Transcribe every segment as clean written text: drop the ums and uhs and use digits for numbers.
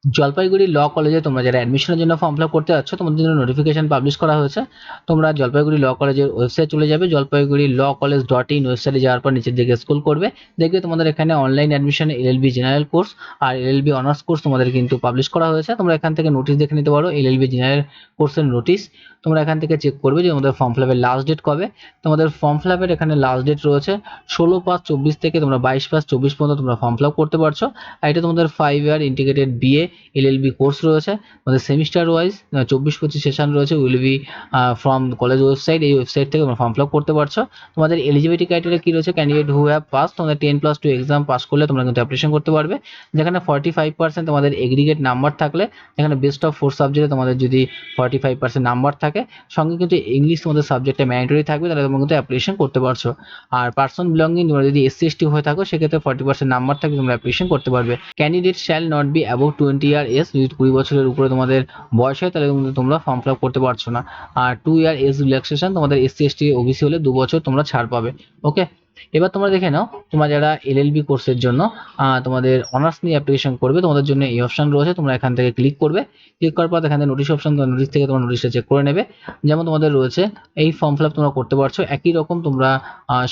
জলপাইগুড়ি ল কলেজে তোমরা যারা অ্যাডমিশনের জন্য ফর্ম ফিল আপ করতে যাচ্ছ, তোমাদের জন্য নোটিফিকেশন পাবলিশ করা হয়েছে। তোমরা জলপাইগুড়ি ল কলেজের ওয়েবসাইট চলে যাবে, জলপাইগুড়ি ল কলেজ .in ওয়েবসাইটে যাওয়ার পর নিচের দিকে স্ক্রল করবে, দেখবে তোমাদের এখানে online admission LLB general course আর এলএলবি অনার্স কোর্স তোমাদের কিন্তু পাবলিশ করা হয়েছে। তোমরা এখান থেকে নোটিশ দেখে নিতে পারো, এলএলবি জেনারেল কোর্সের নোটিশ। তোমরা এখান থেকে চেক করবে যে তোমাদের ফর্ম ফিল আপের লাস্ট ডেট কবে। তোমাদের ফর্ম ফিল আপের এখানে লাস্ট ডেট রয়েছে 16/5/24 থেকে তোমরা 22/5/24 পর্যন্ত তোমরা ফর্ম ফিল আপ করতে পারছো। আর এটা তোমাদের 5 year integrated BA LLB course রয়েছে। আমাদের সেমিস্টার ওয়াইজ 24-25 সেশন রয়েছে, will be from college website. এই ওয়েবসাইট থেকে তোমরা ফর্ম ফিল আপ করতে পারছো। তোমাদের এলিজিবিলিটি ক্রাইটেরিয়া কি রয়েছে, ক্যান্ডিডেট হু হ্যাভ পাস, তোমাদের 10+2 এক্সাম পাস করলে তোমরা কিন্তু অ্যাপ্লিকেশন করতে পারবে। যেখানে 45% তোমাদের এগ্রিগেট নাম্বার থাকলে, যেখানে বেস্ট অফ 4 সাবজেক্টে তোমাদের যদি 45% নাম্বার থাকে, সঙ্গে কিন্তু ইংলিশ তোমাদের সাবজেক্টে ম্যান্ডেটরি থাকবে, তাহলে তোমরা কিন্তু অ্যাপ্লিকেশন করতে পারছো। আর পার্সন বিলঙ্গিং তোমরা যদি SC/ST হয়ে থাকো, সেক্ষেত্রে 40% নাম্বার থাকলে তোমরা অ্যাপ্লিকেশন করতে পারবে। Candidate shall not be above 20 year age, যদি 20 বছরের উপরে তোমাদের বয়স হয় তাহলে কিন্তু তোমরা ফর্ম ফিল আপ করতে পারছো না। আর 2 ইয়ার এজ রিল্যাক্সেশন, তোমাদের SC/ST OBC হলে 2 বছর তোমরা ছাড় পাবে। ওকে, এবার তোমরা দেখে নাও, তোমরা যারা এলএলবি কোর্সের জন্য তোমাদের অনার্স নিয়ে অ্যাপ্লিকেশন করবে, তোমাদের জন্য এই অপশন রয়েছে। তোমরা এখান থেকে ক্লিক করবে, ক্লিক করার পর এখানে নোটিশ অপশন, নোটিশ থেকে তোমরা নোটিশটা চেক করে নেবে। যেমন তোমাদের রয়েছে এই ফর্ম ফিল আপ তোমরা করতে পারছো একই রকম, তোমরা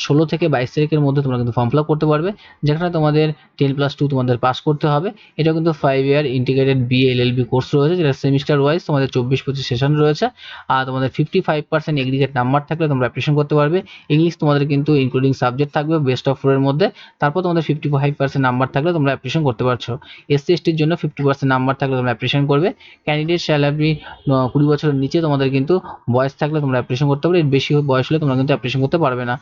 16 থেকে 22 তারিখের মধ্যে তোমরা কিন্তু ফর্ম ফিল আপ করতে পারবে। যেখানে তোমাদের 10+2 তোমাদের পাস করতে হবে। এটা কিন্তু 5 year integrated BA LLB course রয়েছে, যেটা সেমিস্টার ওয়াইজ তোমাদের 24-25 সেশন রয়েছে। আর তোমাদের 55% এগ্রিগেট নাম্বার থাকলে তোমরা অ্যাপ্লিকেশন করতে পারবে। ইংলিশ তোমাদের কিন্তু ইনক্লুডিং সাবজেক্ট থাকবে বেস্ট অফ 4 এর মধ্যে। তারপর তোমাদের 55% নাম্বার থাকলে তোমরা অ্যাপ্লিকেশন করতে পারছো। SC/STর জন্য 50% নাম্বার থাকলে তোমরা অ্যাপ্লিকেশন করবে। ক্যান্ডিডেট শ্যাল হ্যাভ বি 20 বছরের নিচে তোমাদের কিন্তু বয়স থাকলে তোমরা অ্যাপ্লিকেশন করতে পারবে। এর বেশি বয়স হলে তোমরা কিন্তু অ্যাপ্লিকেশন করতে পারবে না।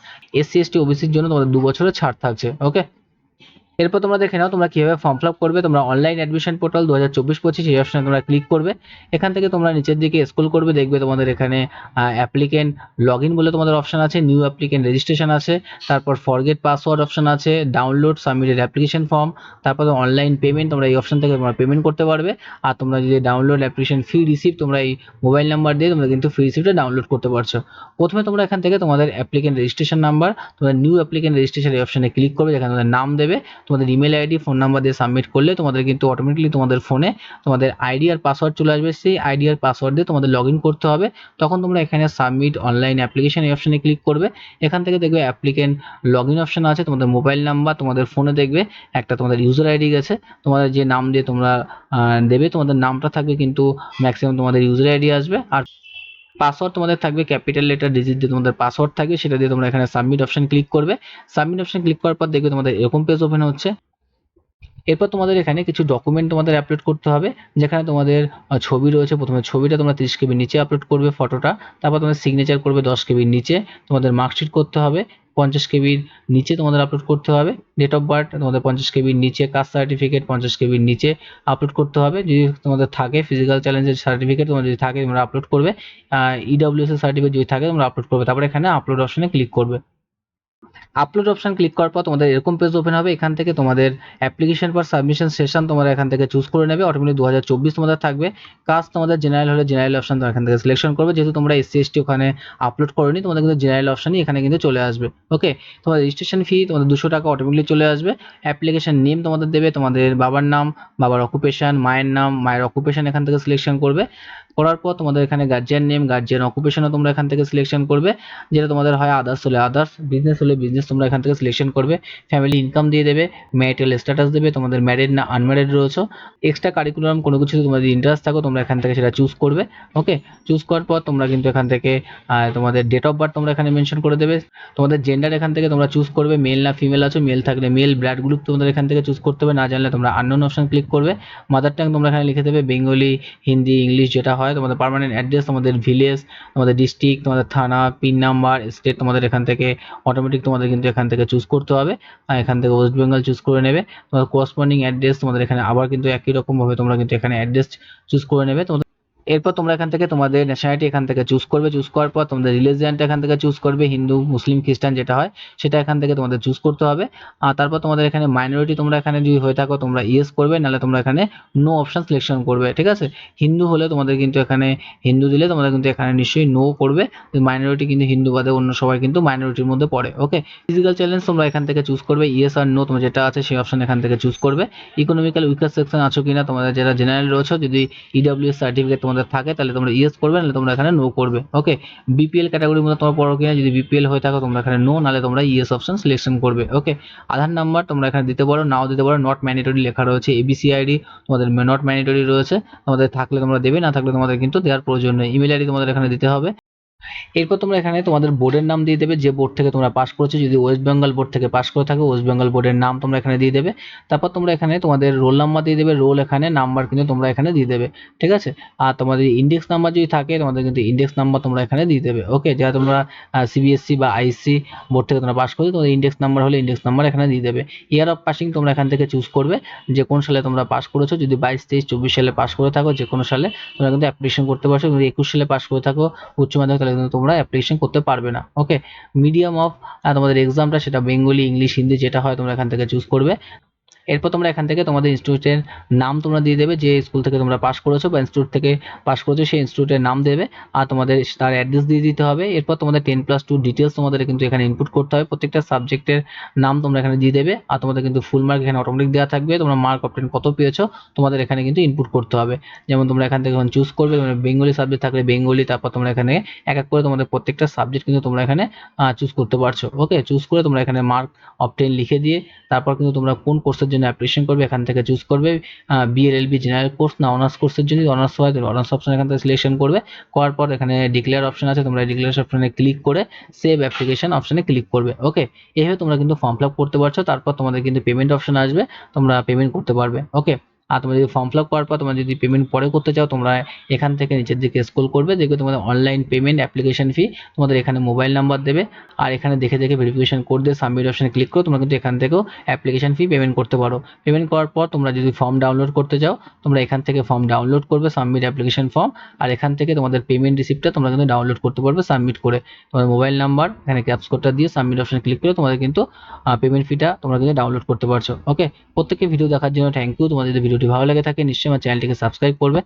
SC/ST OBCর জন্য তোমাদের 2 বছরের ছাড় থাকছে। ওকে, এরপর তোমরা দেখে নাও তোমরা কিভাবে ফর্ম ফিল আপ করবে। তোমরা অনলাইন অ্যাডমিশন পোর্টাল 2024-25 এই অপশনে তোমরা ক্লিক করবে। এখান থেকে তোমরা নিচের দিকে স্ক্রল করবে, দেখবে তোমাদের এখানে অ্যাপ্লিকেন্ট লগ ইন বলে তোমাদের অপশন আছে, নিউ অ্যাপ্লিকেন্ট রেজিস্ট্রেশন আছে, তারপর ফরগেট পাসওয়ার্ড অপশন আছে, ডাউনলোড সাবমিটেড অ্যাপ্লিকেশন ফর্ম, তারপর অনলাইন পেমেন্ট, তোমরা এই অপশন থেকে তোমরা পেমেন্ট করতে পারবে। আর তোমরা যদি ডাউনলোড অ্যাপ্লিকেশন ফি রিসিপ্ট, তোমরা এই মোবাইল নাম্বার দিয়ে তোমরা কিন্তু ফি রিসিপ্টটা ডাউনলোড করতে পারছো। প্রথমে তোমরা এখান থেকে তোমাদের অ্যাপ্লিকেন্ট রেজিস্ট্রেশন নাম্বার, তোমাদের নিউ অ্যাপ্লিকেন্ট রেজিস্ট্রেশন এই অপশনে ক্লিক করবে, যেখানে তোমাদের নাম দেবে, তোমাদের ইমেল আইডি ফোন নাম্বার দিয়ে সাবমিট করলে তোমাদের কিন্তু অটোমেটিকলি তোমাদের ফোনে তোমাদের আইডি আর পাসওয়ার্ড চলে আসবে। সেই আইডি আর পাসওয়ার্ড দিয়ে তোমাদের লগ ইন করতে হবে। তখন তোমরা এখানে সাবমিট অনলাইন অ্যাপ্লিকেশন এই অপশনে ক্লিক করবে। এখান থেকে দেখবে অ্যাপ্লিকেন্ট লগ ইন অপশন আছে, তোমাদের মোবাইল নাম্বার, তোমাদের ফোনে দেখবে একটা তোমাদের ইউজার আইডি গেছে, তোমাদের যে নাম দিয়ে তোমরা দেবে, তোমাদের নামটা থাকবে কিন্তু ম্যাক্সিমাম তোমাদের ইউজার আইডি আসবে। আর পাসওয়ার্ড তোমাদের থাকবে ক্যাপিটাল লেটার ডিজিট দিয়ে তোমাদের পাসওয়ার্ড থাকবে, সেটা দিয়ে তোমরা এখানে সাবমিট অপশন ক্লিক করবে। সাবমিট অপশন ক্লিক করার পর দেখবে তোমাদের এরকম পেজ ওপেন হচ্ছে। এরপর তোমাদের এখানে কিছু ডকুমেন্ট তোমাদের আপলোড করতে হবে, যেখানে তোমাদের ছবি রয়েছে। প্রথমে ছবিটা তোমরা 30 কেবির নিচে আপলোড করবে ফটোটা, তারপর তোমাদের সিগনেচার করবে 10 কেবির নিচে, তোমাদের মার্কশিট করতে হবে 50 কেবির নিচে তোমাদের আপলোড করতে হবে, ডেট অফ বার্থ তোমাদের 50 কেবির নিচে, কাস্ট সার্টিফিকেট 50 কেবির নিচে আপলোড করতে হবে। যদি তোমাদের থাকে ফিজিক্যাল চ্যালেঞ্জের সার্টিফিকেট, তোমার যদি থাকে তোমরা আপলোড করবে। EWS এর সার্টিফিকেট যদি থাকে তোমরা আপলোড করবে। তারপর এখানে আপলোড অপশনে ক্লিক করবে। আপলোড অপশন ক্লিক করার পর তোমাদের এরকম পেজ ওপেন হবে। এখান থেকে তোমাদের অ্যাপ্লিকেশন ফর সাবমিশন সেশন তোমরা এখান থেকে চুজ করে নেবে। অটোমেটিক 2024 তোমাদের থাকবে। কাস্ট তোমাদের জেনারেল হলে জেনারেল অপশন তোমরা এখান থেকে সিলেকশন করবে। যেহেতু তোমরা SC/ST ওখানে আপলোড করোনি, তোমাদের কিন্তু জেনারেল অপশনই এখানে কিন্তু চলে আসবে। ওকে, তোমার রেজিস্ট্রেশন ফি তোমাদের 200 টাকা অটোমেটিকলি চলে আসবে। অ্যাপ্লিকেশন নেম তোমাদের দেবে, তোমাদের বাবার নাম, বাবার অকুপেশন, মায়ের নাম, মায়ের অকুপেশন এখান থেকে সিলেকশন করবে। করার পর তোমাদের এখানে গার্জিয়ান নেম, গার্জিয়ান অকুপেশনও তোমরা এখান থেকে সিলেকশন করবে। যেটা তোমাদের হয় আদার্স হলে আদার্স, বিজনেস হলে বিজনেস তোমরা এখান থেকে সিলেকশন করবে। ফ্যামিলি ইনকাম দিয়ে দেবে, ম্যারিটাল স্ট্যাটাস দেবে, তোমাদের ম্যারিড না আনম্যারিড রয়েছে, এক্সট্রা কারিকুলাম কোনো কিছু তোমাদের ইন্টারেস্ট থাকো তোমরা এখান থেকে সেটা চুজ করবে। ওকে, চুজ করার পর তোমরা কিন্তু এখান থেকে তোমাদের ডেট অফ বার্থ তোমরা এখানে মেনশন করে দেবে। তোমাদের জেন্ডার এখান থেকে তোমরা চুজ করবে, মেল না ফিমেল আছো, মেল থাকলে মেল, ব্লাড গ্রুপ তোমাদের এখান থেকে চুজ করতে হবে। না জানলে তোমরা আননোন অপশন ক্লিক করবে। মাদার টাং তোমরা এখানে লিখে দেবে, বেঙ্গলি, হিন্দি, ইংলিশ যেটা হয়। তোমাদের পার্মানেন্ট অ্যাড্রেস, তোমাদের ভিলেজ, তোমাদের ডিস্ট্রিক্ট, তোমাদের থানা, পিন নাম্বার, স্টেট তোমাদের এখান থেকে অটোমেটিক তোমাদের কিন্তু এখান থেকে চুজ করতে হবে। এখান থেকে ওয়েস্ট বেঙ্গল চুজ করে নেবে। তোমাদের করসপন্ডিং অ্যাড্রেস তোমাদের এখানে আবার কিন্তু একই রকমভাবে তোমরা কিন্তু এখানে অ্যাড্রেস চুজ করে নেবে। তোমাদের এরপর তোমরা এখান থেকে তোমাদের ন্যাশনালিটি এখান থেকে চুজ করবে, চুজ করার পর তোমাদের রিলিজিয়ানটা এখান থেকে চুজ করবে, হিন্দু মুসলিম খ্রিস্টান যেটা হয় সেটা এখান থেকে তোমাদের চুজ করতে হবে। আর তারপর তোমাদের এখানে মাইনরিটি তোমরা এখানে যদি হয়ে থাকো তোমরা ইয়েস করবে, নাহলে তোমরা এখানে নো অপশন সিলেকশন করবে, ঠিক আছে। হিন্দু হলে তোমাদের কিন্তু এখানে হিন্দু দিলে তোমাদের কিন্তু এখানে নিশ্চয়ই নো করবে, মাইনরিটি কিন্তু হিন্দু বাদে অন্য সবাই কিন্তু মাইনরিটির মধ্যে পড়ে। ওকে, ফিজিক্যাল চ্যালেঞ্জ তোমরা এখান থেকে চুজ করবে, ইয়েস আর নো তোমার যেটা আছে সেই অপশন এখান থেকে চুজ করবে। ইকোনমিক্যাল উইকার সেকশন আছো কিনা, তোমাদের যারা জেনারেল রয়েছে যদি ইডব্লিউএস সার্টিফিকেট তোমাদের থাকে তাহলে তোমরা ইয়েস করবে, নাহলে তোমরা এখানে নো করবে। ওকে, বিপিএল ক্যাটাগরির মধ্যে তোমরা পড়ো কিনা, যদি বিপিএল হয়ে থাকো তোমরা এখানে নো, নাহলে তোমরা ইয়েস অপশন সিলেকশন করবে। ওকে, আধার নাম্বার তোমরা এখানে দিতে পারো, নাও দিতে পারো, নট ম্যান্ডেটরি লেখা রয়েছে। এবিসি আইডি তোমাদের নট ম্যান্ডেটরি রয়েছে, তোমাদের থাকলে তোমরা দেবে, না থাকলে তোমাদের কিন্তু দেওয়ার প্রয়োজন নেই। ইমেল আইডি তোমাদের এখানে দিতে হবে। এরপর তোমরা এখানে তোমাদের বোর্ডের নাম দিয়ে দেবে, যে বোর্ড থেকে তোমরা পাস করেছো, যদি ওয়েস্ট বেঙ্গল বোর্ড থেকে পাস করে থাকো ওয়েস্ট বেঙ্গল বোর্ডের নাম তোমরা এখানে দিয়ে দেবে। তারপর তোমরা এখানে তোমাদের রোল নাম্বার দিয়ে দেবে, রোল এখানে নাম্বার কিন্তু তোমরা এখানে দিয়ে দেবে, ঠিক আছে। আর তোমাদের ইন্ডেক্স নাম্বার যদি থাকে তোমাদের কিন্তু ইন্ডেক্স নাম্বার তোমরা এখানে দিয়ে দেবে। ওকে, যারা তোমরা সিবিএসসি বা আইসি বোর্ড থেকে তোমরা পাস করছো তোমাদের ইন্ডেক্স নাম্বার হলে ইন্ডেক্স নাম্বার এখানে দিয়ে দেবে। ইয়ার অফ পাসিং তোমরা এখান থেকে চুজ করবে, যে কোন সালে তোমরা পাস করেছো, যদি 22, 23, 24 সালে পাস করে থাকো যে কোনো সালে তোমরা কিন্তু অ্যাপ্লিকেশন করতে পারছো। যদি 21 সালে পাস করে থাকো উচ্চ মাধ্যমিক তাহলে কিন্তু তোমরা অ্যাপ্লিকেশন করতে পারবে না। ওকে, মিডিয়াম অফ তোমাদের এক্সামটা সেটা বেঙ্গলি, ইংলিশ, হিন্দি যেটা হয় তোমরা এখান থেকে চুজ করবে। এরপর তোমরা এখান থেকে তোমাদের ইনস্টিটিউটের নাম তোমরা দিয়ে দেবে, যে স্কুল থেকে তোমরা পাস করেছো বা ইনস্টিটিউট থেকে পাস করেছো সেই ইনস্টিটিউটের নাম দেবে, আর তোমাদের তার অ্যাড্রেস দিয়ে দিতে হবে। এরপর তোমাদের 10+2 ডিটেলস তোমাদের কিন্তু এখানে ইনপুট করতে হবে, প্রত্যেকটা সাবজেক্টের নাম তোমরা এখানে দিয়ে দেবে, আর তোমাদের কিন্তু ফুল মার্ক এখানে অটোমেটিক দেওয়া থাকবে, তোমরা মার্ক অফ 10 কত পেয়েছো তোমাদের এখানে কিন্তু ইনপুট করতে হবে। যেমন তোমরা এখান থেকে চুজ করবে, তোমরা বেঙ্গলি সাবজেক্ট থাকলে বেঙ্গলি, তারপর তোমরা এখানে এক এক করে তোমাদের প্রত্যেকটা সাবজেক্ট কিন্তু তোমরা এখানে চুজ করতে পারছো। ওকে, চুজ করে তোমরা এখানে মার্ক অফ 10 লিখে দিয়ে তারপর কিন্তু তোমরা কোন কোর্সের জন্য অ্যাপ্লিকেশন করবে এখান থেকে চুজ করবে, বিএলএলবি জেনারেল কোর্স না অনার্স কোর্সের জন্য, অনার্স হয় তাহলে অনার্স অপশন এখান থেকে সিলেকশন করবে। করার পর এখানে ডিক্লেয়ার অপশন আছে, তোমরা ডিক্লেয়ার অপশনে ক্লিক করে সেভ অ্যাপ্লিকেশন অপশনে ক্লিক করবে। ওকে, এইভাবে তোমরা কিন্তু ফর্ম ফিল আপ করতে পারছো। তারপর তোমাদের কিন্তু পেমেন্ট অপশন আসবে, তোমরা পেমেন্ট করতে পারবে। ওকে, আর তোমরা যদি ফর্ম ফিল আপ করার পর তোমরা যদি পেমেন্ট পরে করতে চাও তোমরা এখান থেকে নিচের দিকে স্ক্রল করবে, দেখবে তোমাদের অনলাইন পেমেন্ট অ্যাপ্লিকেশন ফি, তোমাদের এখানে মোবাইল নাম্বার দেবে, আর এখানে দেখে দেখে ভেরিফিকেশন কোড দিয়ে সাবমিট অপশনে ক্লিক করে তোমরা কিন্তু এখান থেকেও অ্যাপ্লিকেশন ফি পেমেন্ট করতে পারো। পেমেন্ট করার পর তোমরা যদি ফর্ম ডাউনলোড করতে চাও তোমরা এখান থেকে ফর্ম ডাউনলোড করবে, সাবমিট অ্যাপ্লিকেশন ফর্ম, আর এখান থেকে তোমাদের পেমেন্ট রিসিপ্টটা তোমরা কিন্তু ডাউনলোড করতে পারবে সাবমিট করে। তোমাদের মোবাইল নাম্বার এখানে ক্যাপস কোডটা দিয়ে সাবমিট অপশনে ক্লিক করে তোমাদের কিন্তু পেমেন্ট ফিটা তোমরা কিন্তু ডাউনলোড করতে পারছো। ওকে, প্রত্যেককে ভিডিও দেখার জন্য থ্যাংক ইউ। তোমাদের যদি ভিডিওটি ভালো লাগে থাকে নিশ্চয়ই আমার চ্যানেলটিকে সাবস্ক্রাইব করবে।